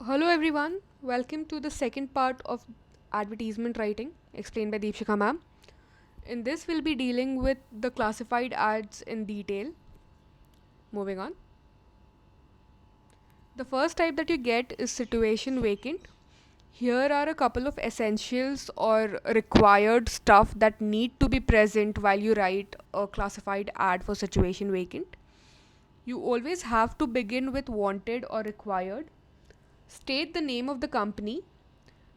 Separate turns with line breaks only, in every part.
Hello everyone, welcome to the second part of advertisement writing explained by Deepshika ma'am. In this, we'll be dealing with the classified ads in detail. Moving on. The first type that you get is situation vacant. Here are a couple of essentials or required stuff that need to be present while you write a classified ad for situation vacant. You always have to begin with wanted or required. State the name of the company.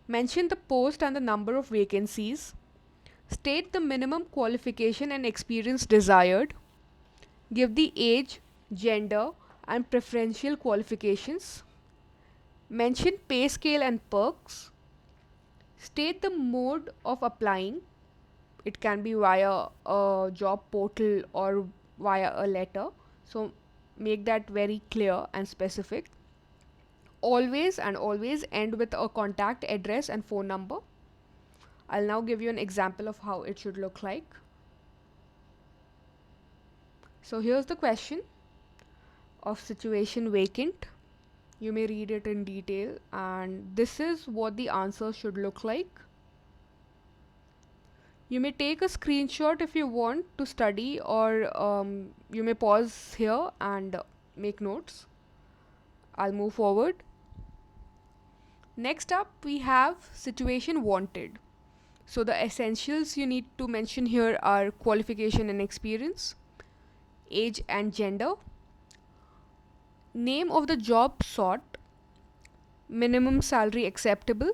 Mention the post and the number of vacancies. State the minimum qualification and experience desired. Give the age, gender, and preferential qualifications. Mention pay scale and perks. State the mode of applying. It can be via a job portal or via a letter. So make that very clear and specific. Always end with a contact address and phone number. I'll now give you an example of how it should look like. So here's the question of situation vacant. You may read it in detail, and this is what the answer should look like. You may take a screenshot if you want to study, or you may pause here and make notes. I'll move forward. Next up, we have situation wanted. So the essentials you need to mention here are qualification and experience, age and gender, name of the job sought, minimum salary acceptable,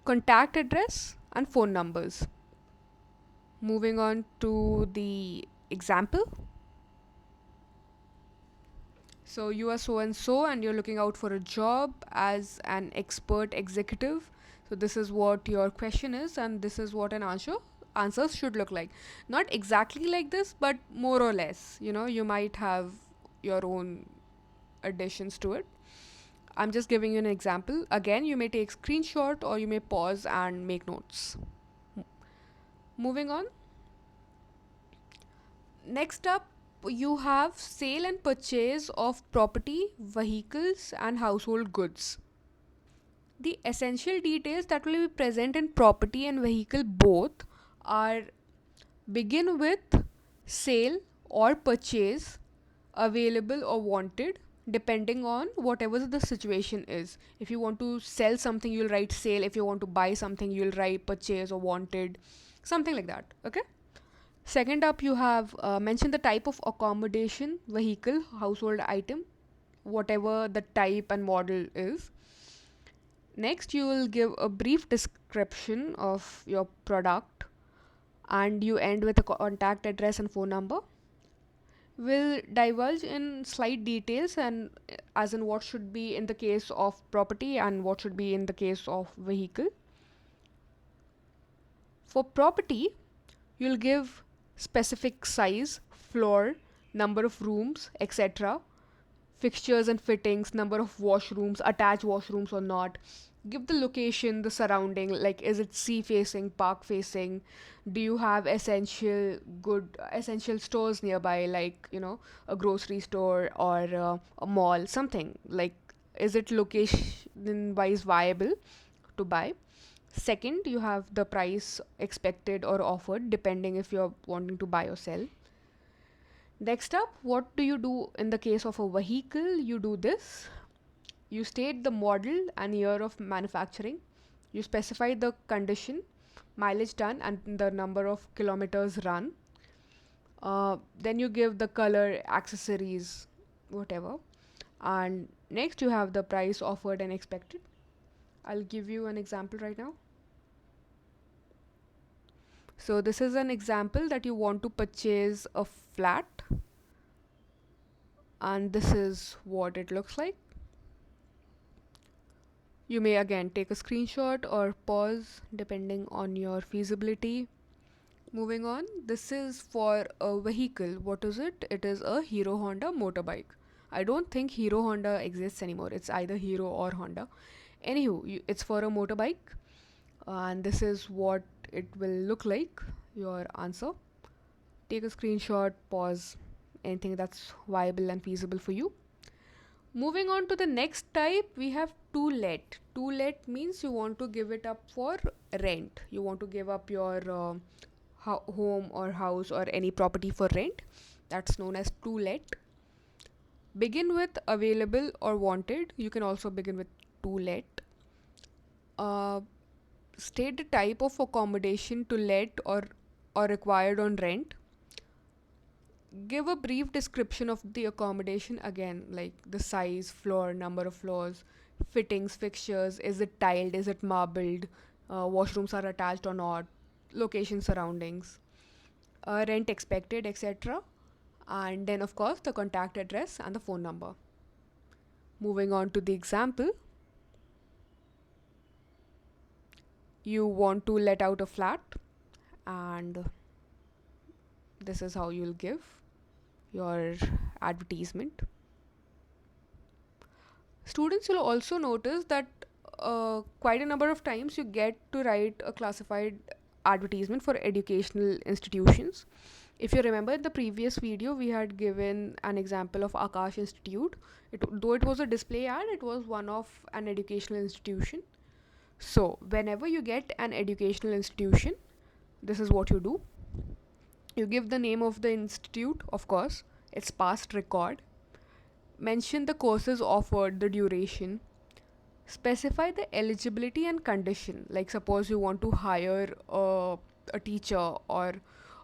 contact address, and phone numbers. Moving on to the example. So you are so and so, and you're looking out for a job as an expert executive. So this is what your question is, and this is what an answers should look like. Not exactly like this, but more or less. You might have your own additions to it. I'm just giving you an example. Again, you may take screenshot or you may pause and make notes. Moving on. Next up, you have sale and purchase of property, vehicles, and household goods. The essential details that will be present in property and vehicle both are begin with sale or purchase, available or wanted, depending on whatever the situation is. If you want to sell something, you'll write sale. If you want to buy something, you'll write purchase or wanted, something like that. Okay. Second up, you have mentioned the type of accommodation, vehicle, household item, whatever the type and model is. Next, you will give a brief description of your product, and you end with a contact address and phone number. Will divulge in slight details, and as in what should be in the case of property and what should be in the case of vehicle. For property, you'll give specific size, floor, number of rooms, etc., fixtures and fittings, number of washrooms, attached washrooms or not. Give the location, the surrounding, like is it sea facing, park facing? Do you have essential stores nearby, like a grocery store or a mall, something like? Is it location wise viable to buy? Second, you have the price expected or offered, depending if you're wanting to buy or sell. Next up, what do you do in the case of a vehicle? You do this. You state the model and year of manufacturing. You specify the condition, mileage done, and the number of kilometers run. Then you give the color, accessories, whatever. And next, you have the price offered and expected. I'll give you an example right now. So this is an example that you want to purchase a flat, and this is what it looks like. You may again take a screenshot or pause depending on your feasibility. Moving on, this is for a vehicle. What is it? It is a Hero Honda motorbike. I don't think Hero Honda exists anymore. It's either Hero or Honda. Anywho, it's for a motorbike, and this is what it will look like. Your answer. Take a screenshot, pause, anything that's viable and feasible for you. Moving on to the next type, we have to let. To let means you want to give it up for rent. You want to give up your home or house or any property for rent. That's known as to let. Begin with available or wanted. You can also begin with to let. Uh, State the type of accommodation to let or required on rent. Give a brief description of the accommodation, again, like the size, floor, number of floors, fittings, fixtures, is it tiled, is it marbled, washrooms are attached or not, location, surroundings, rent expected, etc. And then, of course, the contact address and the phone number. Moving on to the example, you want to let out a flat, and this is how you'll give your advertisement. Students will also notice that quite a number of times you get to write a classified advertisement for educational institutions. If you remember in the previous video, we had given an example of Akash Institute. Though it was a display ad, it was one of an educational institution. So, whenever you get an educational institution, this is what you do. You give the name of the institute, of course, its past record, mention the courses offered, the duration, specify the eligibility and condition. Like suppose you want to hire a teacher, or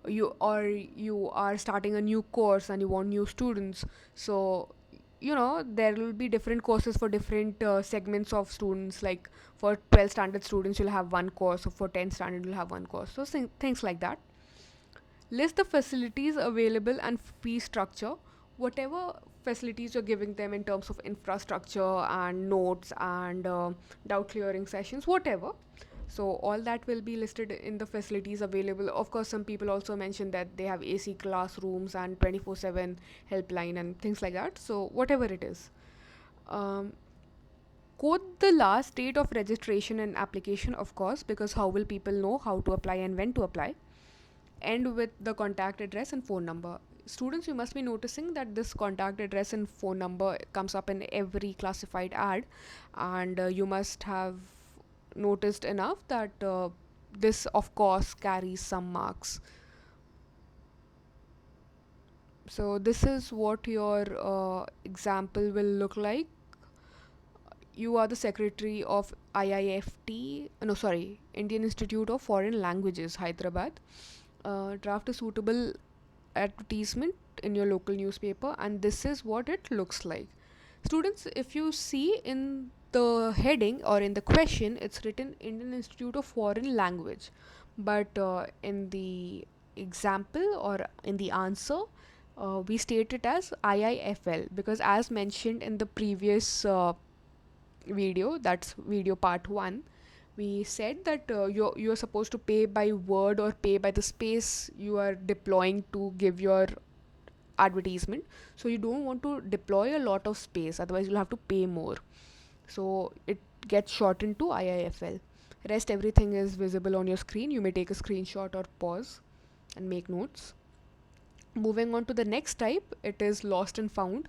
you are starting a new course and you want new students. So there will be different courses for different segments of students. Like for 12 standard students you'll have one course, or for 10 standard you'll have one course. So things like that. List the facilities available and fee structure. Whatever facilities you're giving them in terms of infrastructure and notes and doubt clearing sessions, whatever. So all that will be listed in the facilities available. Of course, some people also mention that they have AC classrooms and 24/7 helpline and things like that. So whatever it is. Um, Quote the last date of registration and application, of course, because how will people know how to apply and when to apply? End with the contact address and phone number. Students, you must be noticing that this contact address and phone number comes up in every classified ad, and you must have noticed enough that this, of course, carries some marks. So, this is what your example will look like. You are the secretary of IIFT, no, sorry, Indian Institute of Foreign Languages, Hyderabad. Draft a suitable advertisement in your local newspaper, and this is what it looks like. Students, if you see in the heading or in the question, it's written Indian Institute of Foreign Language, but in the example or in the answer, we state it as IIFL, because as mentioned in the previous video, that's video part 1, we said that you're supposed to pay by word or pay by the space you are deploying to give your advertisement. So you don't want to deploy a lot of space, otherwise you'll have to pay more. So it gets shortened to IIFL. Rest everything is visible on your screen. You may take a screenshot or pause and make notes. Moving on to the next type, it is lost and found.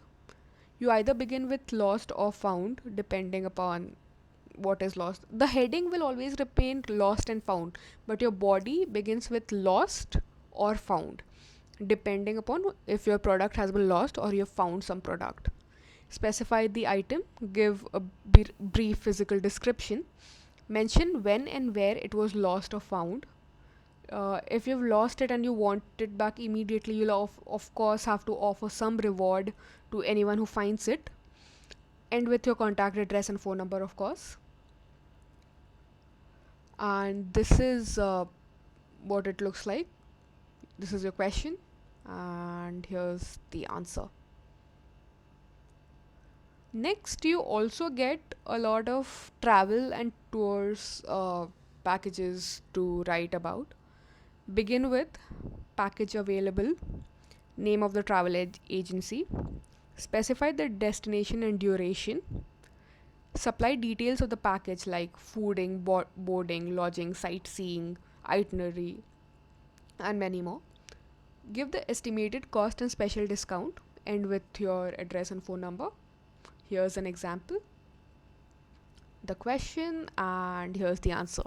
You either begin with lost or found depending upon what is lost. The heading will always remain lost and found, but your body begins with lost or found depending upon if your product has been lost or you have found some product. Specify the item, give a brief physical description, mention when and where it was lost or found. If you've lost it and you want it back immediately, you'll of course have to offer some reward to anyone who finds it. End with your contact address and phone number, of course. And this is what it looks like. This is your question, and here's the answer. Next, you also get a lot of travel and tours packages to write about. Begin with package available, name of the travel agency, specify the destination and duration, supply details of the package like fooding, boarding, lodging, sightseeing, itinerary, and many more. Give the estimated cost and special discount. End with your address and phone number. Here's an example. the question and here's the answer.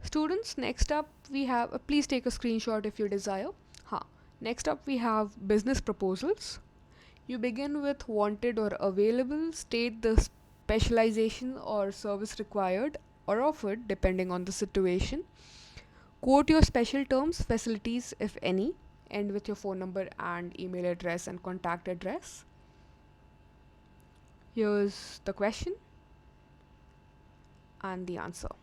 Students, next up we have, please take a screenshot if you desire. Next up we have business proposals. You begin with wanted or available, state the specialization or service required or offered depending on the situation. Quote your special terms, facilities if any, end with your phone number and email address and contact address. Here's the question and the answer.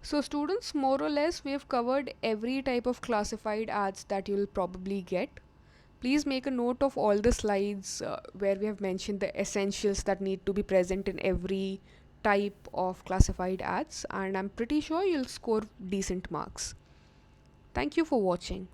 So, students, more or less, we have covered every type of classified ads that you'll probably get. Please make a note of all the slides where we have mentioned the essentials that need to be present in every type of classified ads, and I'm pretty sure you'll score decent marks. Thank you for watching.